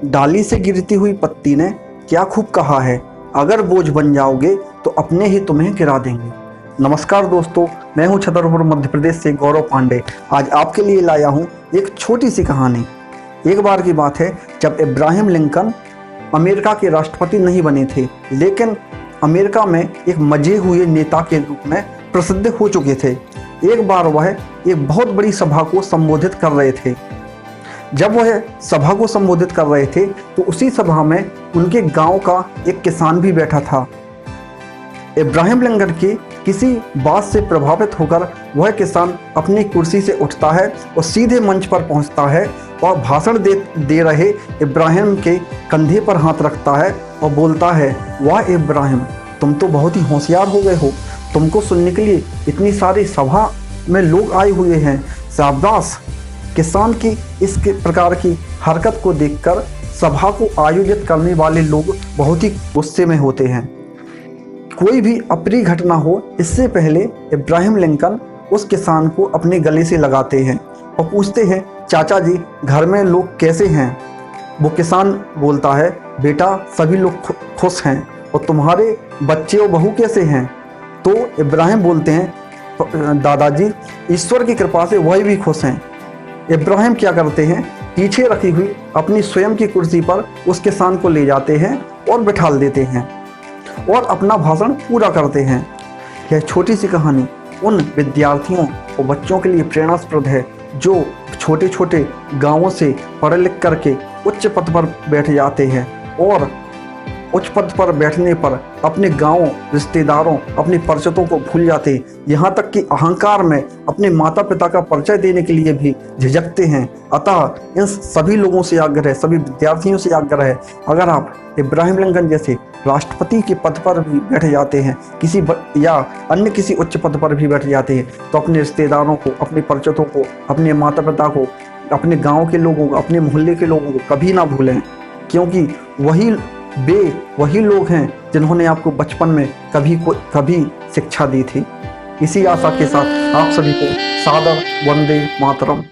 डाली से गिरती हुई पत्ती ने क्या खूब कहा है, अगर बोझ बन जाओगे तो अपने ही तुम्हें गिरा देंगे। नमस्कार दोस्तों, मैं हूं छतरपुर मध्य प्रदेश से गौरव पांडे। आज आपके लिए लाया हूं एक छोटी सी कहानी। एक बार की बात है जब इब्राहिम लिंकन अमेरिका के राष्ट्रपति नहीं बने थे, लेकिन अमेरिका में एक मजे हुए नेता के रूप में प्रसिद्ध हो चुके थे। एक बार वह एक बहुत बड़ी सभा को संबोधित कर रहे थे। जब वह सभा को संबोधित कर रहे थे तो उसी सभा में उनके गांव का एक किसान भी बैठा था। इब्राहिम लिंकन की किसी बात से प्रभावित होकर वह किसान अपनी कुर्सी से उठता है और सीधे मंच पर पहुंचता है और भाषण दे रहे इब्राहिम के कंधे पर हाथ रखता है और बोलता है, वाह इब्राहिम, तुम तो बहुत ही होशियार हो गए हो। तुमको सुनने के लिए इतनी सारी सभा में लोग आए हुए हैं। शाबाश। किसान की इस प्रकार की हरकत को देखकर सभा को आयोजित करने वाले लोग बहुत ही गुस्से में होते हैं। कोई भी अप्रिय घटना हो, इससे पहले इब्राहिम लिंकन उस किसान को अपने गले से लगाते हैं और पूछते हैं, चाचा जी, घर में लोग कैसे हैं? वो किसान बोलता है, बेटा, सभी लोग खुश हैं। और तुम्हारे बच्चे और बहू कैसे हैं? तो इब्राहिम बोलते हैं, दादाजी, ईश्वर की कृपा से वही भी खुश हैं। इब्राहिम क्या करते हैं, पीछे रखी हुई अपनी स्वयं की कुर्सी पर उस किसान को ले जाते हैं और बिठाल देते हैं और अपना भाषण पूरा करते हैं। यह छोटी सी कहानी उन विद्यार्थियों और बच्चों के लिए प्रेरणास्पद है जो छोटे छोटे गांवों से पढ़ लिख करके उच्च पद पर बैठ जाते हैं और उच्च पद पर बैठने पर अपने गांवों, रिश्तेदारों, अपने परिचितों को भूल जाते हैं। यहाँ तक कि अहंकार में अपने माता पिता का परिचय देने के लिए भी झिझकते हैं। अतः इन सभी लोगों से आग्रह है, सभी विद्यार्थियों से आग्रह है, अगर आप इब्राहिम लिंकन जैसे राष्ट्रपति के पद पर भी बैठ जाते हैं, या अन्य किसी उच्च पद पर भी बैठ जाते हैं, तो अपने रिश्तेदारों को, अपने परिचितों को, अपने माता पिता को, अपने गाँव के लोगों को, अपने मोहल्ले के लोगों को कभी ना भूलें, क्योंकि वही लोग हैं जिन्होंने आपको बचपन में कभी शिक्षा दी थी। इसी आशा के साथ आप सभी को सादर वंदे मातरम।